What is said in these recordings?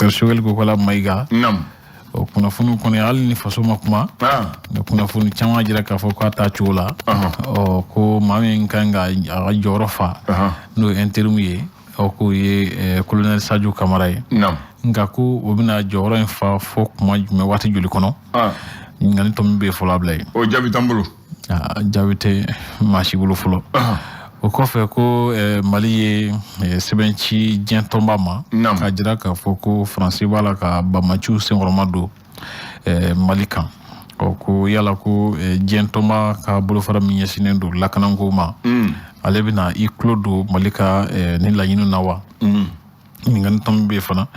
Dr. Shogel Gokola Maiga nam o kunnafoni kɔni hali ni faso ma kuma kunnafoni caman jira k'a fɔ k'a taa cogo la ko maa min kan ka a ka jɔyɔrɔ fa n'o ye intérim ye k'o ye colonel Sadio Kamara ye nka ko o bɛna jɔyɔrɔ in fa fo kuma jumɛn waati joli kɔnɔ ɲininkali tɔ min bɛ fɔlɔ bila ye o jaabi t'an bolo jaabi tɛ maa si bolo fɔlɔ o kɔfɛ ko Mali ye sɛbɛnci diɲɛ tɔnba ma k'a jira k'a fɔ ko Faransi b'a la ka banbanciw senkɔrɔma don Mali kan ko yala ko diɲɛ tɔnba ka bolofara min ɲɛsinnen don lakanako ma ale bɛna i tulo don Mali ka ni laɲiniw na wa ɲininkali tɔ min bɛ yen fana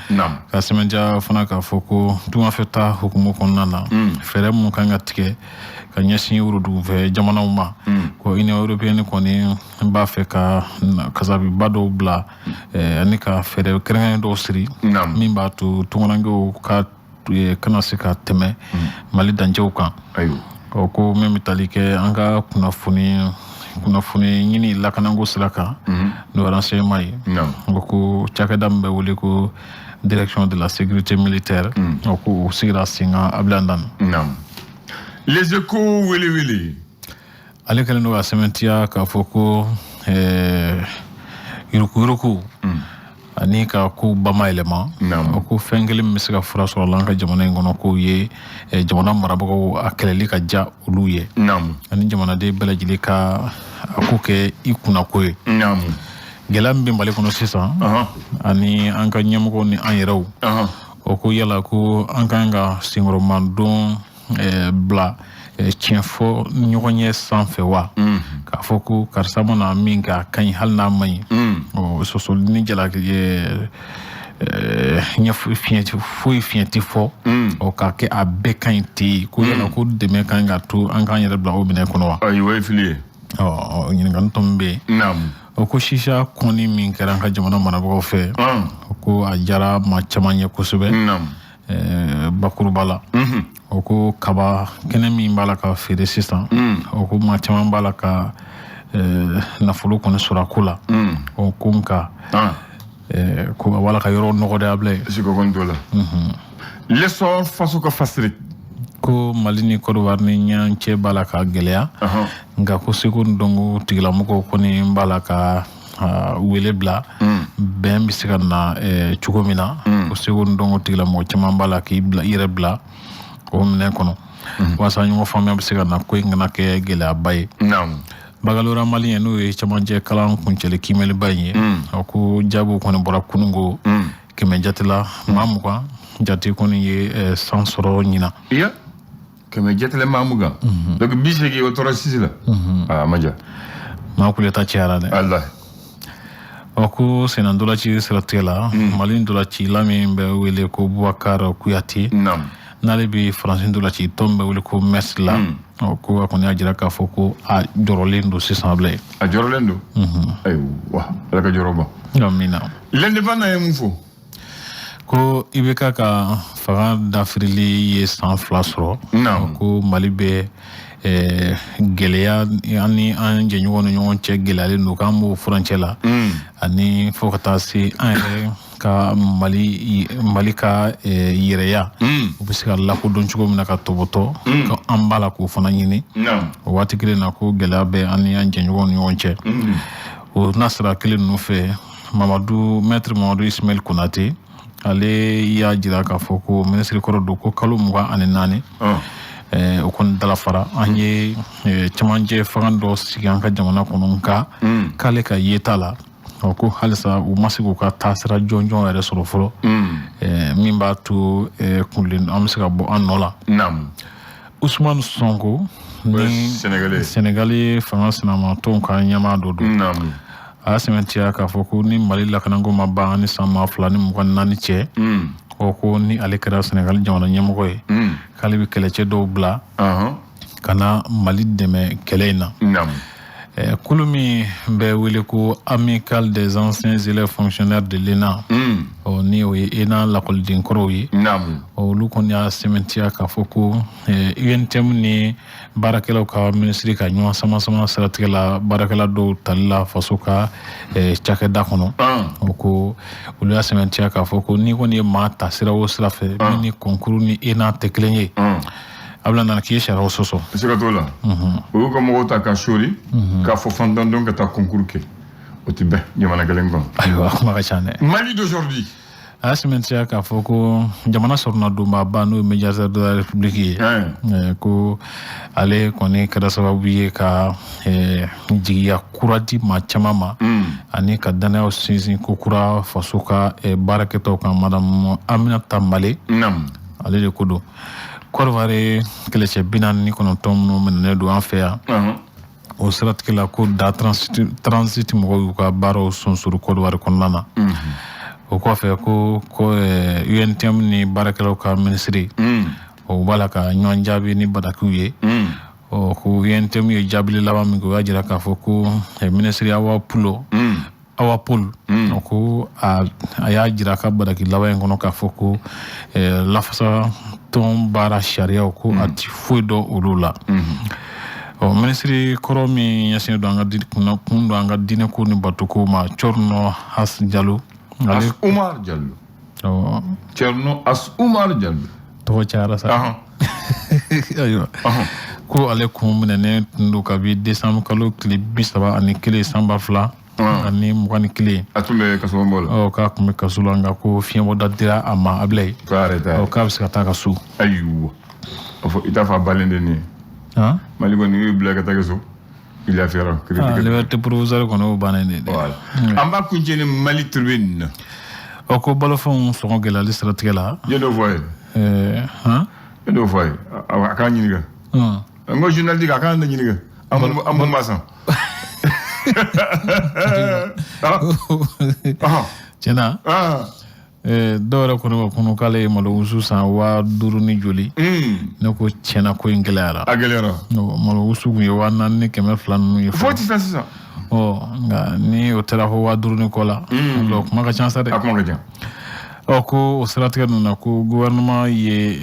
ka sɛbɛntiya fana k'a fɔ ko tunganfɛta hukumu kɔnɔna na fɛɛrɛ mun kan ka tigɛ ka ɲɛsin Europe jamanaw ma ko Union Européenne kɔni b'a fɛ ka kasabiba dɔw bila ani ka fɛɛrɛ kɛrɛnkɛrɛnnen dɔw siri min b'a to tunganankew kana se ka tɛmɛ Mali dancɛw kan ko min bɛ tali kɛ an ka kunnafoni ɲini lakanako sira kan n'o renseignement ye ko cakɛda min bɛ wele ko direction de la sécurité militaire ko o sigira sen kan Abilan Les Échos wele ale kɛlen don ka sɛbɛntiya k'a fɔ ko yuruku ani ka ko bamayɛlɛma ko fɛn kelen bɛ se ka fura sɔrɔ la an ka jamana in kɔnɔ k'o ye jamana marabagaw a kɛlɛli ka ja olu ye ani jamanaden bɛɛ lajɛlen ka a ko kɛ i kunnako ye gɛlɛya min bɛ Mali kɔnɔ sisan ani an ka ɲɛmɔgɔw ni an yɛrɛw o ko yala ko an kan ka senkɔrɔmadon bila tiɲɛ fɔ ɲɔgɔn ye sanfɛ wa k'a fɔ ko karisa mana min kɛ a ka ɲi hali n'a man ɲi sɔsɔli ni jalaki foyi fiɲɛ tɛ fɔ k'a kɛ a bɛɛ ka ɲi ten ko yala ko dɛmɛ kan ka to an k'an yɛrɛ bila o minɛ kɔnɔ wa ayi o ye fili ye ɲininkali tɔ min bɛ yen ko sisa kɔni min kɛra an ka jamana marabagaw fɛ ko a diyara maa caman ye kosɛbɛ bakuruba la ko kaba kɛnɛ min b'a la ka feere sisan ko maa caman b'a la ka nafolo kɔni sɔrɔ a ko la ko nka ko a b'a la ka yɔrɔ nɔgɔya bila ye sikɔkɔni t'o la leçon faso ka fasiri ko Mali ni Côte d'Ivoire ni ɲɔgɔn cɛ b'a la ka gɛlɛya nka ko seko ni dɔnko tigilamɔgɔw kɔni b'a la ka wele bila bɛn bɛ se ka na cogo min na ko seko ni dɔnko tigilamɔgɔ caman b'a la k'i bila i yɛrɛ bila o minɛn kɔnɔ walasa ɲɔgɔn faamuya bɛ se ka na ko in kana kɛ gɛlɛyaba ye Bagalora Malien n'o ye camancɛ kalan kuncɛli kiimɛliba in ye ko jaabiw kɔni bɔra kununko 100 jatela maa 20 jate kɔni ye san sɔrɔ ɲina 100 jatela maa 20 donc 80 o tora 6 la a ma diya maa kuleta cayara dɛ wallahi ko senan dolaci siratigɛ la Mali dolacila min bɛ wele ko Boubacar Kuyate n'ale bɛ Faransi dolaci tɔn bɛ wele ko Metz la ko a kɔni y'a jira k'a fɔ ko a jɔrɔlen don sisan bilen a jɔrɔlen don ayiwa ala ka jɔrɔ ban amina l'indépendant ye mun fɔ ko IBK ka fanga dafirili ye san 2 sɔrɔ ko Mali bɛ gɛlɛya ani an jɛɲɔgɔn ni ɲɔgɔn cɛ gɛlɛyalen don k'an b'o furancɛ la ani fo ka taa se an yɛrɛ ka Mali ka yɛrɛya u bɛ se ka lakodɔn cogo min na ka tɔbɔtɔ ko an b'a la k'o fana ɲini o waati kelen na ko gɛlɛya bɛ ani an jɛɲɔgɔn ni ɲɔgɔn cɛ o n'a sira kelen ninnu fɛ Maître Mamadou Ismail Konate ale y'a jira k'a fɔ ko minisiri kɔrɔ don ko kalo 24 o kɔni dalafara an ye camancɛ fanga dɔ sigi an ka jamana kɔnɔ nka k'ale ka yeta la ko halisa u ma se k'u ka taasira jɔnjɔn yɛrɛ sɔrɔ fɔlɔ min b'a to kunlen an bɛ se ka bɔ an nɔ la Ousmane Sonko ni Sénégali fanga sinamatɔnw ka ɲɛmaa dɔ don a y'a sɛmɛntiya k'a fɔ ko ni Mali lakanako ma ban ni san 2024 cɛ ko ni ale kɛra Sénégal jamana ɲɛmɔgɔ ye k'ale bɛ kɛlɛcɛ dɔw bila ka na Mali dɛmɛ kɛlɛ in na Kulumi be wele ko amical des anciens élèves fonctionnaires de l'ENA ni o ye ENA lakɔliden kɔrɔw ye olu kɔni y'a sɛmɛntiya k'a fɔ ko UNTM ni baarakɛlaw ka ministre ka ɲɔgɔn sama siratigɛ la baarakɛla dɔw tali la faso ka cakɛda kɔnɔ o ko olu y'a sɛmɛntiya k'a fɔ ko ni kɔni ye maa ta sira o sira fɛ min ni concours ni ENA tɛ kelen ye abla nana k'i ye sariyaw sɔsɔ sika t'o la o y'u ka mɔgɔw ta ka sori k'a fɔ fantan ka taa concours kɛ o tɛ bɛn jamana kelen kɔnɔ ayiwa kuma ka ca dɛ Mali d'aujourd'hui a y'a sɛmɛntiya k'a fɔ ko jamana sɔrɔna donbaba n'o ye médiateur de la république ye ko ale kɔni kɛra sababu ye ka jigiya kura di maa caman ma ani ka danaya sinsin ko kura faso ka baarakɛtaw kan madame Aminata Male ale de ko don Côte d'Ivoire kɛlɛcɛ 49 minnu minɛnen don an fɛ yan o siratigɛ la ko da transit mɔgɔw y'u ka baaraw sonsoro Côte d'Ivoire kɔnɔna na o kɔfɛ ko UNTM ni baarakɛlaw ka ministre o b'a la ka ɲɔgɔn jaabi ni badakiw ye ko UNTM ye jaabili laban min kɛ o y'a jira k'a fɔ ko ministre Awa Poul ko a y'a jira a ka badaki laban in kɔnɔ k'a fɔ ko lafasa tɔn baara sariyaw ko a ti foyi dɔn olu la ministre kɔrɔ min ɲɛsinnen don an ka diinɛ ko ni bato ko ma Thierno As Diallo Umar Diallo Thierno As Umar Diallo tɔgɔ cayara sa ayiwa ko ale kun minɛnen tun don kabi décembre kalo tile 31 san 2000 ani 21 a tun bɛ kaso bon la k'a tun bɛ kaso la nka ko fiɲɛbɔda dira a ma Ablaye k'a bɛ se ka taa ka so ayiwa o fɔ i t'a fɔ a balen de nin Mali kɔni y'u bila ka taa so il lafiyara liberté provisoire kɔni o bannen de an b'a kuncɛ ni Mali tribune na ko balofɛnw sɔngɔ gɛlɛyali siratigɛ la ye dɔ fɔ a ye ye dɔ fɔ a ye a k'an ɲininka n ko journaliste a k'an da ɲininka an mun b'a san tiɲɛna dɔw yɛrɛ kɔni ma kunu k'ale ye malo wusu san 5000 ni joli ne ko tiɲɛna ko in gɛlɛyara a gɛlɛyara malo wusu kun ye 4000 ni 200 ninnu ye fo tɛ sisan nka ni o taara fɔ 5000 ni kɔ la kuma ka ca sa dɛ a kuma ka ca ko o siratigɛ ninnu na ko gouvernement ye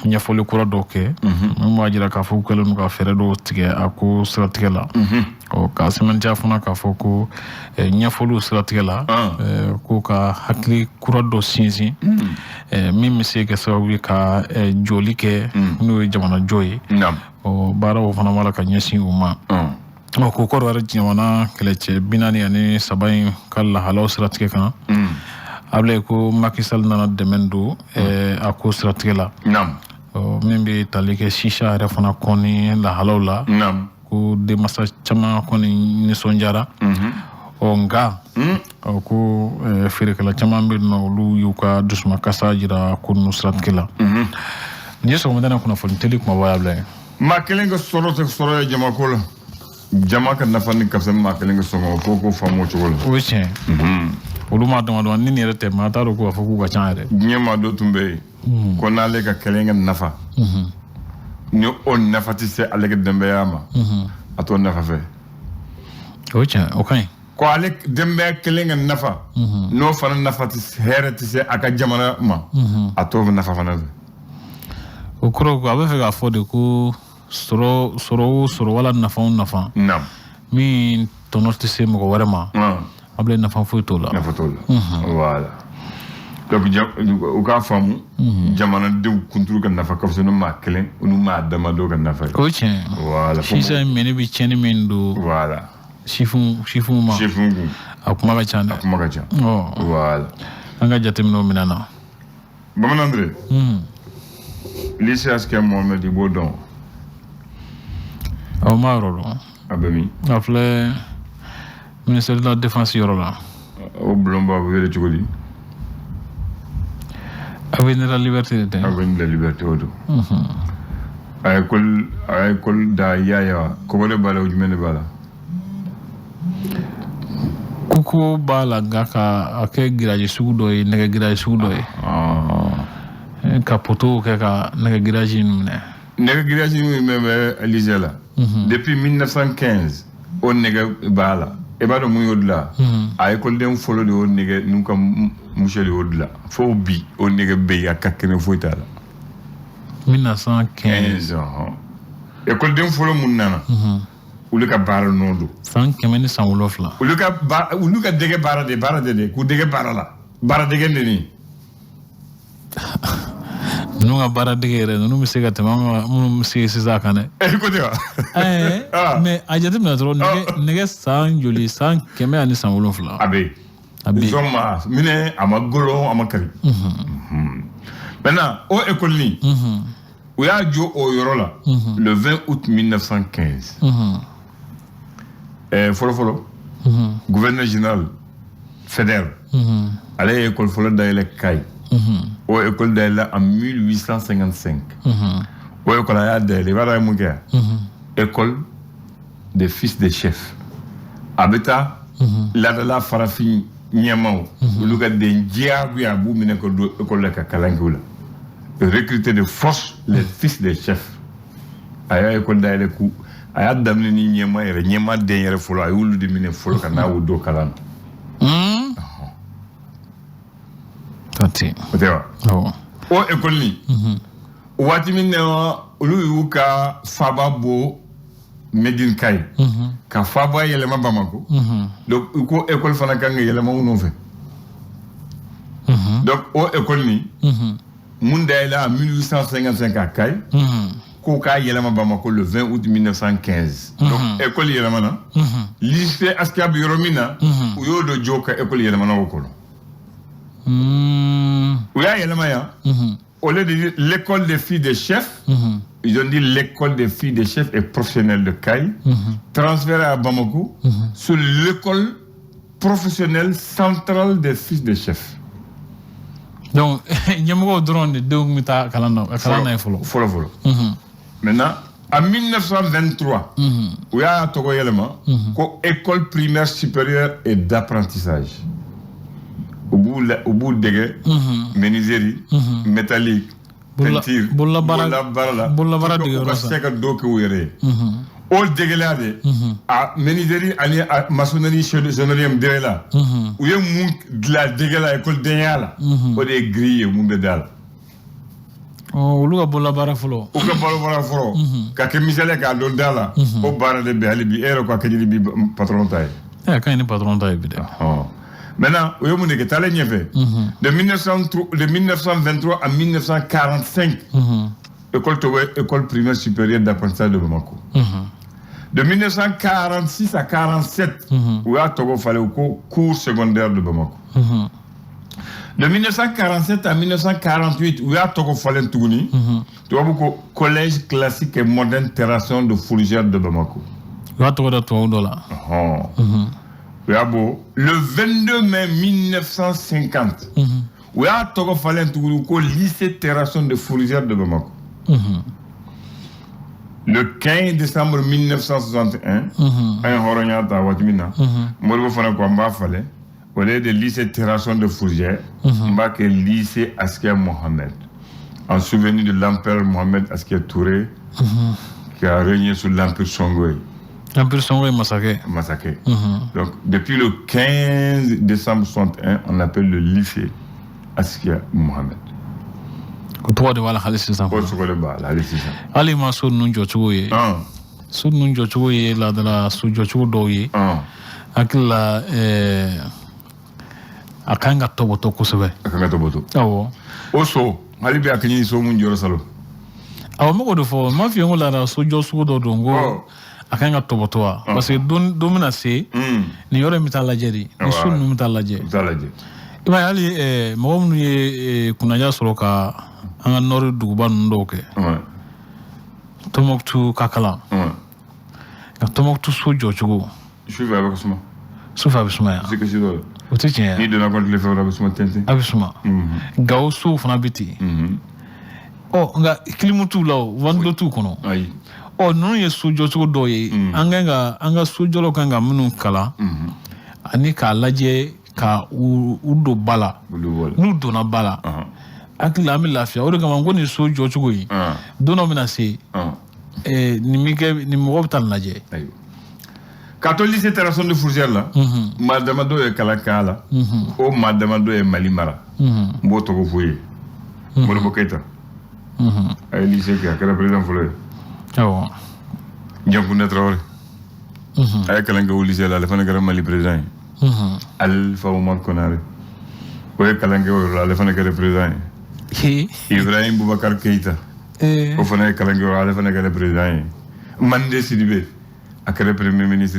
ɲɛfɔli kura dɔw kɛ min b'a jira k'a fɔ k'u kɛlen don ka fɛɛrɛ dɔw tigɛ a ko siratigɛ la k'a sɛmɛntiya fana k'a fɔ ko ɲɛfɔliw siratigɛ la ko ka hakili kura dɔ sinsin min bɛ se kɛ sababu ye ka jɔli kɛ n'o ye jamana jɔ ye baaraw fana b'a la ka ɲɛsin u ma ko Côte d'Ivoire jamana kɛlɛcɛ 43 in ka lahalaw siratigɛ kan Ablaye ko Macky Sall nana dɛmɛ don a ko siratigɛ la min bɛ tali kɛ shisha yɛrɛ fana kɔni lahalaw la ko denmansa caman kɔni nisɔndiyara nka ko feerekɛla caman bɛ yen nɔ olu y'u ka dusumakasa jira ko ninnu siratigɛ la nin ye sɔgɔmada kunnafoni teli kumaba ye Ablaye maa kelen ka sɔrɔ tɛ sɔrɔ ye jamako la jama ka nafa ni ka fisa maa kelen ka sɔngɔ ko faamu o cogo la o ye tiɲɛ olu ma dɔn ni nin yɛrɛ tɛ maa t'a dɔn k'u b'a fɔ k'u ka ca yɛrɛ diɲɛ maa dɔ tun bɛ yen ko n'ale ka kelen ka nafa ni o nafa tɛ se ale ka denbaya ma a t'o nafa fɛ o ye tiɲɛ o ka ɲi ko ale denbaya kelen ka nafa n'o fana nafa hɛrɛ tɛ se a ka jamana ma a t'o nafa fana fɛ o kɔrɔ ko a bɛ fɛ k'a fɔ de ko sɔrɔ wala nafa o nafa min tɔnɔ tɛ se mɔgɔ wɛrɛ ma Ablaye nafa foyi t'o la nafa t'o la voilà donc u k'a faamu jamanadenw kunturu ka nafa ka fisa ni maa kelen u ni maa damadɔ ka nafa ye o ye tiɲɛ voilà sisan mɛnɛ bɛ tiɲɛni min don voilà sifinw ma a kuma ka ca dɛ a kuma ka ca voilà an ka jateminɛw minɛ na Bamanan Dre lycée Askɛ Mohamɛd i b'o dɔn aw ma yɔrɔ dɔn a bɛ min a filɛ ministère de la défense yɔrɔ la o bulon b'a wele cogo di avenir de la liberté de tɛ avenir de la liberté o don a ye école da Yaya kɔgɔ de b'a la o jumɛn de b'a la kuko b'a la nka ka kɛ giraji sugu dɔ ye nɛgɛ giraji sugu dɔ ye ka poteau kɛ ka nɛgɛ giraji minɛ nɛgɛ giraji min bɛ lycée la depuis 1915 o nege bala e ba do mu yodla a école dem folo de o nege nu ko monsieur yodla fo bi o nege be ya kakene foita la 1915 école dem folo mun nana ulu ka bara nodo 100 ulu ka dege bara de ku dege bara la bara dege ni nu nga bara dege re nu mi sega tama mu si zakane ko de mais a jate na tro nege san joli san keme ani san wolofla abe zoma mine ama golo ama kari maintenant au école ni où ya jo o yorola le 20 août 1915 folo gouverneur général fédéral allez école folo d'aile kay au école d'aile en 1855 au école ya d'aile wala mu ga école des fils des chefs abeta la farafin nyamao luga de ndiagu ya bu mine ko do école ka kalangula recruter de force les fils des chefs aya école d'aile ku aya damni ni nyema yere nyema de yere folo ay wulu de mine folo kana wudo kalan tati otewa o école ni wati minne ulu yuka faba bo Medine Kay ka faba yelema Bamako donc ko école fana kan yelema wono fe donc o école ni mun dayla en 1855 à Kay ko ka yelema Bamako le 20 août 1915 donc école yelema na lycée Askia Bioromina u yodo joka école yelema na wokolo u ya yelema ya au lieu de dire l'école des filles des chefs, ils ont dit l'école des filles des chefs et professionnels de Kay, transféré à Bamako, sur l'école professionnelle centrale des fils des chefs. Donc, il y a un drone de 2 minutes à Kalana. Follow. Maintenant, en 1923, il y a un Togo élément, école primaire supérieure et d'apprentissage. Au bout de menuiserie, métallique, peinture, bolla bara de all dégueulade à menuiserie à maçonnerie sonorium de là où est mon la dégueulade école d'Yala au des grilles mon bedal oh luga bolla bara folo o ka bolla bara folo ka ke misale ka do dala o bara de be ali bi ero ko ka jili bi patron tay ka ni patron tay bi de maintenant, de 1923 à 1945, école primaire supérieure d'apprentissage de Bamako. De 1946 à 1947, il fallait au cours secondaire de Bamako. De 1947 à 1948, il fallait un collège classique et moderne terrasson de Fourgère de Bamako. Le 22 mai 1950, il a fallu un lycée terrasson de Fourgère de Bamako. Le 15 décembre 1961, un Horognata Watimina, Morgo Fanakwamba fallait, au lieu de lycée terrasson de Fourgère, le lycée Askia Mohamed, en souvenir de l'empereur Mohamed Askia Touré, qui a régné sous l'empire Songoï. L'empire Songoï massacré. Donc, depuis le 15 décembre 61, on appelle le lycée Askia Mohamed. Ko de wala khalisi san. Ko suko de ba la khalisi san. Ali ma so nun jochugo ye. So nun jochugo ye la de la so jochugo do ye. Akila akanga toboto kusebe. Akanga toboto. Awo. Oso, hali bi akinyi so mun joro salo. Awo mo do fo, ma fi ngola na so jochugo do dongo. Akanga toboto wa. Parce que domina se ni yore mitalaje ni so nu mitalaje. Iba hali mo mu ye kunaja soro ka anga nori duguba ndoke. Tomoktu kakala. Tomoktu sujo chugo. Sufa abasuma. Sufa abasuma ya. C'est que c'est drôle. Otitien. Ni de na contre le faire abasuma tente. Abasuma. Gawo su fana biti. Oh nga kilimutu law wando tu kono. Ayi. Oh non ye sujo chugo doye. Anga sujo lo kanga munu kala. Ani ka laje ka udo bala. Nu dona bala. Akila mi lafiya o de kama ngo ni so jɔ cogo yi dono mina se ni mi ke ni mo bɛ taa lajɛ Catholique Terrasson de Fourgère là, madame do est Kalakala, ou madame do est Malimara, Boto Fouye, Moloboketa, et lycée qui a président Foulé. Oh. Djangouna Traoré. Avec Kalanga au lycée là, le fan de Mali président. Alpha Omar Konare. Oui, Kalanga, le fan de président. Ibrahim Boubacar Keïta. Au fan de Kalanga, le fan de président. Mandé Sidibé. Akere premier ministre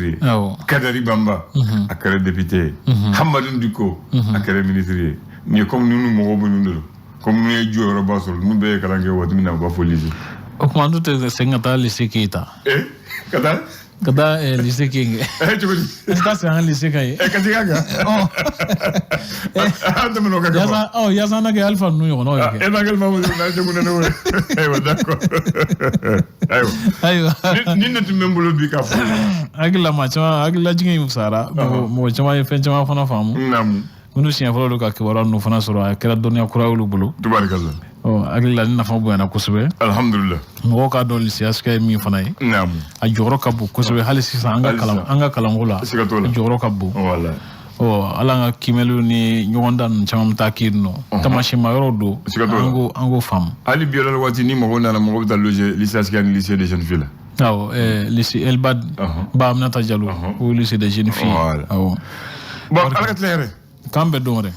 Kadari Bamba akere député Hamadou Diko akere ministre ni comme nous mo go nous comme nous joro basol nous be kala nge wot mina ba police o ko andu te sengata lycée kita kada lycée kinge está se an lycée kai kasi gaga ande mo gaga yasa yasa na ke alpha no yo no e na gel famu na jogu na no aywa d'accord aywa ni ne tumembolo bi ka fu agila ma chama agila jingi musara mo chama fen chama fana famu nam munu siya folo ka kibara no fana soro akira dunya kura ulu bulu tubarakallah agila ni nafa bu na kusube alhamdulillah mo ka do lycée aska mi fana yi nam a joro kabu kusube halisi sa anga kalam gula joro kabu wala alanga kimelu ni nyondan chama mtakirno tamashi mayoro do ango fam ali biolal wati ni mo na mo da loger lycée aska ni lycée des jeunes filles lycée Elbad ba amnata Diallo au lycée des jeunes filles bon alaka tlere kambe do re